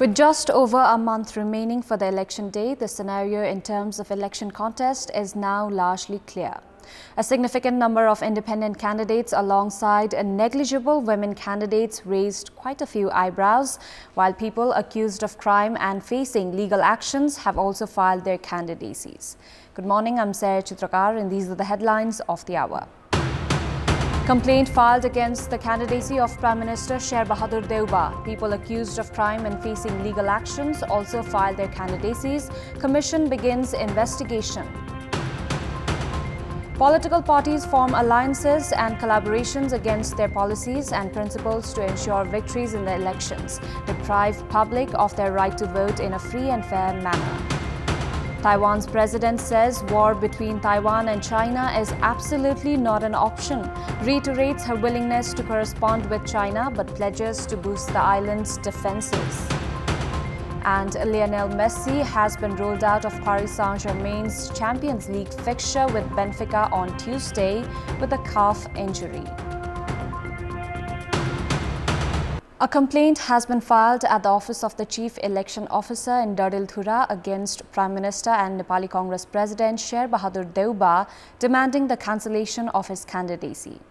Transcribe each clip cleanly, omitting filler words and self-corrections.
With just over a month remaining for the election day, the scenario in terms of election contest is now largely clear. A significant number of independent candidates alongside negligible women candidates raised quite a few eyebrows, while people accused of crime and facing legal actions have also filed their candidacies. Good morning, I'm Chitrakar and these are the headlines of the hour. Complaint filed against the candidacy of Prime Minister Sher Bahadur Deuba. People accused of crime and facing legal actions also filed their candidacies. Commission begins investigation. Political parties form alliances and collaborations against their policies and principles to ensure victories in the elections, deprive public of their right to vote in a free and fair manner. Taiwan's president says war between Taiwan and China is absolutely not an option, reiterates her willingness to correspond with China but pledges to boost the island's defenses. And Lionel Messi has been ruled out of Paris Saint-Germain's Champions League fixture with Benfica on Tuesday with a calf injury. A complaint has been filed at the office of the Chief Election Officer in Dadilthura against Prime Minister and Nepali Congress President Sher Bahadur Deuba, demanding the cancellation of his candidacy.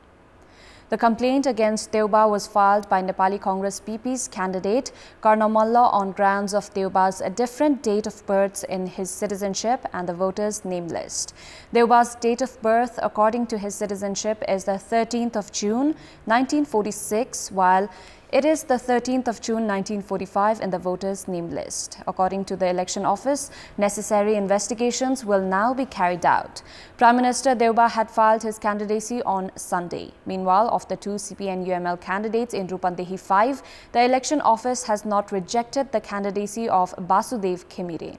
The complaint against Deuba was filed by Nepali Congress PP's candidate Karna Malla on grounds of Deuba's different date of birth in his citizenship and the voters' name list. Deuba's date of birth, according to his citizenship, is the 13th of June 1946, while it is the 13th of June 1945 in the voters' name list. According to the election office, necessary investigations will now be carried out. Prime Minister Deuba had filed his candidacy on Sunday. Meanwhile, of the two CPN-UML candidates in Rupandehi 5, the election office has not rejected the candidacy of Basudev Khimire.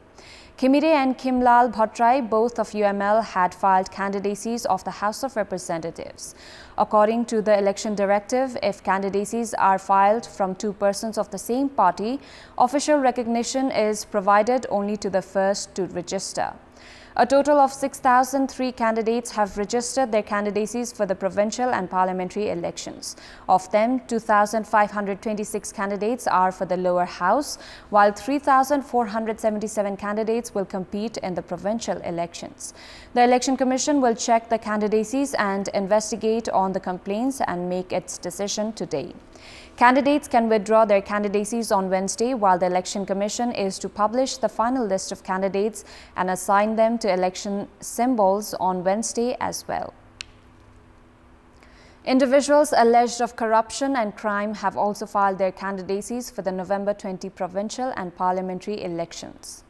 Khimire and Kimlal Bhattrai, both of UML, had filed candidacies of the House of Representatives. According to the election directive, if candidacies are filed from two persons of the same party, official recognition is provided only to the first to register. A total of 6,003 candidates have registered their candidacies for the provincial and parliamentary elections. Of them, 2,526 candidates are for the lower house, while 3,477 candidates will compete in the provincial elections. The Election Commission will check the candidacies and investigate on the complaints and make its decision today. Candidates can withdraw their candidacies on Wednesday, while the Election Commission is to publish the final list of candidates and assign them to election symbols on Wednesday as well. Individuals alleged of corruption and crime have also filed their candidacies for the November 20 provincial and parliamentary elections.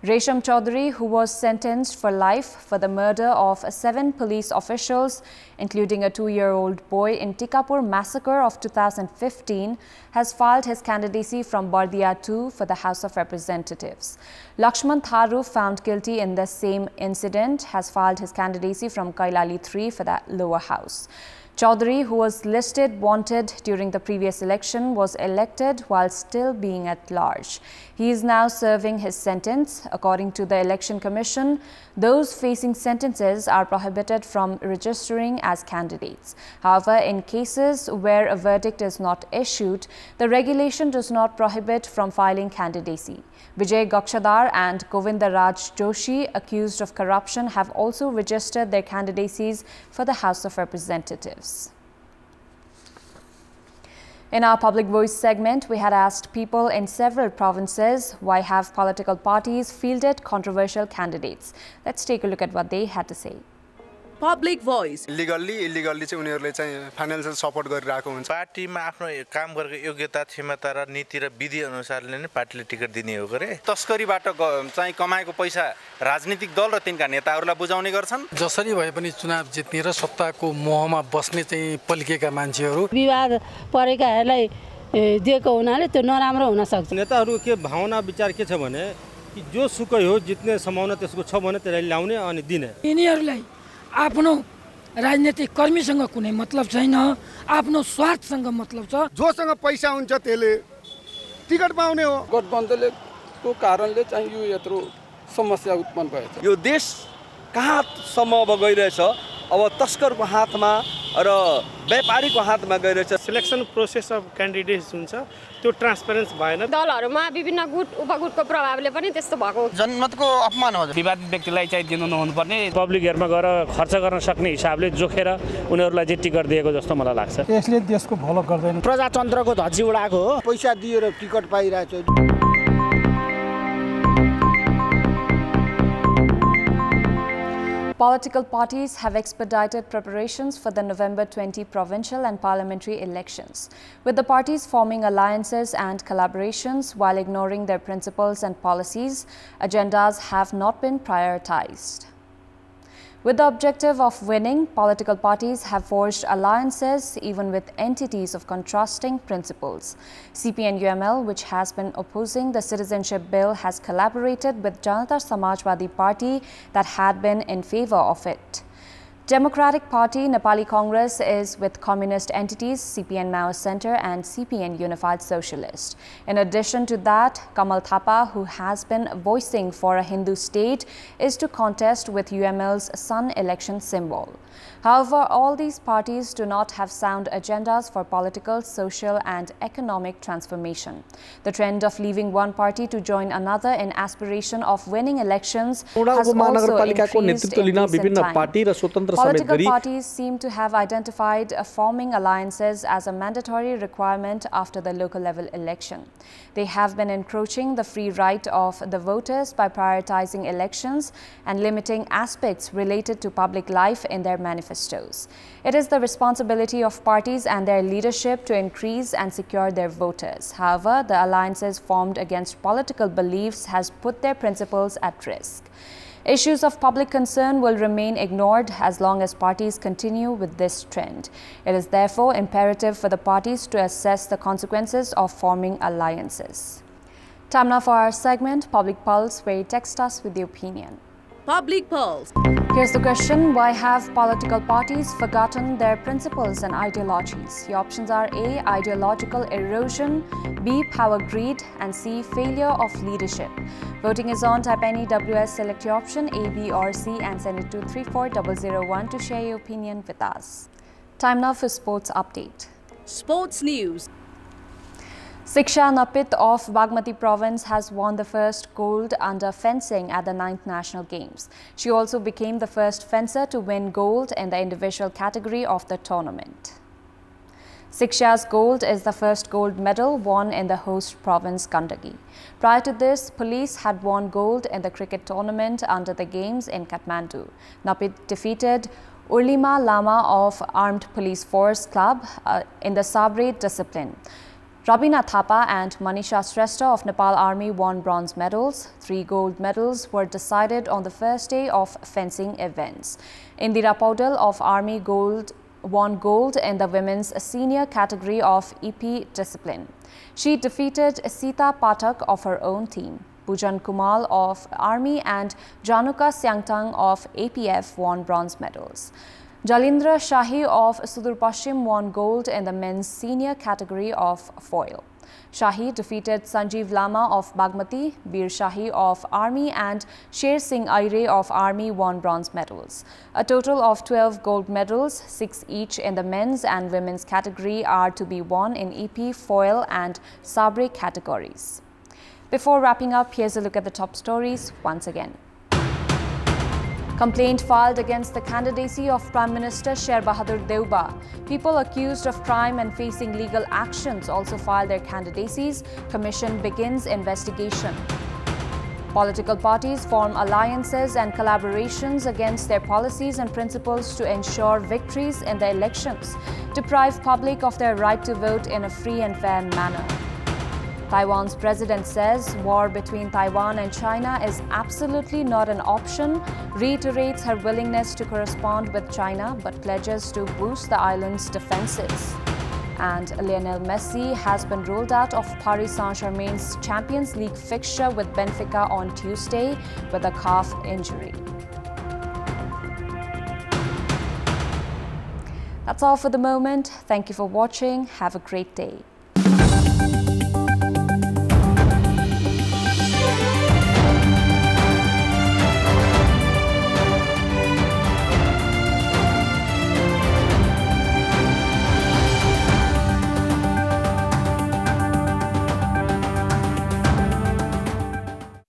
Resham Chaudhary, who was sentenced for life for the murder of 7 police officials, including a 2-year-old boy in Tikapur massacre of 2015, has filed his candidacy from Bardia 2 for the House of Representatives. Lakshman Tharu, found guilty in the same incident, has filed his candidacy from Kailali 3 for the lower house. Chaudhary, who was listed wanted during the previous election, was elected while still being at large. He is now serving his sentence. According to the Election Commission, those facing sentences are prohibited from registering as candidates. However, in cases where a verdict is not issued, the regulation does not prohibit from filing candidacy. Vijay Gakshadar and Govinda Raj Joshi, accused of corruption, have also registered their candidacies for the House of Representatives. In our Public Voice segment, we had asked people in several provinces why have political parties fielded controversial candidates. Let's take a look at what they had to say. Public Voice. illegally चाहिँ उनीहरुले चाहिँ financial support गरिरहेको हुन्छ पार्टीमा आफ्नो काम गरेको योग्यता क्षमता र नीति र विधि अनुसारले नै पार्टीले टिकट दिने हो गरे तस्करीबाट चाहिँ कमाएको पैसा राजनीतिक दल र तिनका नेताहरूलाई बुझाउने गर्छन् जसरी भए पनि चुनाव जित्ने र सत्ताको मोहमा बस्ने चाहिँ पल्केका मान्छेहरू विवाद परेकाहरूलाई दिएको हुनाले त्यो नराम्रो हुन सक्छ नेताहरू के भावना विचार के छ भने कि जो सुकै हो जित्ने सम्भावना त्यसको छ भने त्यसलाई ल्याउने अनि दिने यिनीहरूलाई आफ्नो राजनीतिक कर्मीसँग कुनै मतलब छैन आफ्नो स्वार्थसँग मतलब छ जोसँग पैसा हुन्छ त्यसले टिकट पाउने हो गठबन्धनले को कारणले चाहिँ यो यत्रो समस्या उत्पन्न भएको छ यो देश कहाँसम्म अब गइरहेछ अब तस्करको हातमा र व्यापारीको हातमा गइरहेछ। सिलेक्सन प्रोसेस अफ क्यान्डिडेट्स हुन्छ त्यो ट्रान्सपेरेन्स भएन। दलहरुमा विभिन्न गुट उपगुटको प्रभावले पनि त्यस्तो भएको जनमतको अपमान हो। विवादित व्यक्तिलाई चाहिँ दिनु नहुनुपर्ने, पब्लिक हेयरमा गएर खर्च गर्न सक्ने हिसाबले जोखेर उनीहरूलाई चाहिँ टिकट दिएको जस्तो मलाई लाग्छ। यसले देशको भलो गर्दैन। प्रजातन्त्रको धज्जी उडाएको हो। पैसा दिएर ticket पाइरहेछ। Political parties have expedited preparations for the November 20 provincial and parliamentary elections, with the parties forming alliances and collaborations while ignoring their principles and policies. Agendas have not been prioritized. With the objective of winning, political parties have forged alliances even with entities of contrasting principles. CPN-UML, which has been opposing the citizenship bill, has collaborated with Janata Samajwadi Party that had been in favor of it. Democratic Party Nepali Congress is with communist entities CPN Maoist Center and CPN Unified Socialist. In addition to that, Kamal Thapa, who has been voicing for a Hindu state, is to contest with UML's Sun election symbol. However, all these parties do not have sound agendas for political, social and economic transformation. The trend of leaving one party to join another in aspiration of winning elections has also increased in recent time. Political parties seem to have identified forming alliances as a mandatory requirement after the local level election. They have been encroaching the free right of the voters by prioritizing elections and limiting aspects related to public life in their manifestos. It is the responsibility of parties and their leadership to increase and secure their voters. However, the alliances formed against political beliefs has put their principles at risk. Issues of public concern will remain ignored as long as parties continue with this trend. It is therefore imperative for the parties to assess the consequences of forming alliances. Time now for our segment, Public Pulse, where you text us with your opinion. Public Pulse. Here's the question: why have political parties forgotten their principles and ideologies? Your options are A. Ideological erosion, B. Power greed, and C. Failure of leadership. Voting is on. Type any WS, select your option A, B or C and send it to 34001 to share your opinion with us. Time now for sports update. Sports news. Siksha Napit of Bagmati province has won the first gold under fencing at the 9th National Games. She also became the first fencer to win gold in the individual category of the tournament. Siksha's gold is the first gold medal won in the host province Gandaki. Prior to this, police had won gold in the cricket tournament under the games in Kathmandu. Napit defeated Urlima Lama of Armed Police Force Club in the Sabre discipline. Rabina Thapa and Manisha Shrestha of Nepal Army won bronze medals. 3 gold medals were decided on the first day of fencing events. Indira Paudal of Army won gold in the women's senior category of EP discipline. She defeated Sita Pathak of her own team. Pujan Kumal of Army and Januka Syangtang of APF won bronze medals. Jalindra Shahi of Sudur Pashchim won gold in the men's senior category of foil. Shahi defeated Sanjeev Lama of Bagmati, Bir Shahi of Army and Sher Singh Aire of Army won bronze medals. A total of 12 gold medals, 6 each in the men's and women's category, are to be won in EP, foil and sabre categories. Before wrapping up, here's a look at the top stories once again. Complaint filed against the candidacy of Prime Minister Sher Bahadur Deuba. People accused of crime and facing legal actions also filed their candidacies. Commission begins investigation. Political parties form alliances and collaborations against their policies and principles to ensure victories in the elections, deprive public of their right to vote in a free and fair manner. Taiwan's president says war between Taiwan and China is absolutely not an option, reiterates her willingness to correspond with China but pledges to boost the island's defenses. And Lionel Messi has been ruled out of Paris Saint-Germain's Champions League fixture with Benfica on Tuesday with a calf injury. That's all for the moment. Thank you for watching. Have a great day.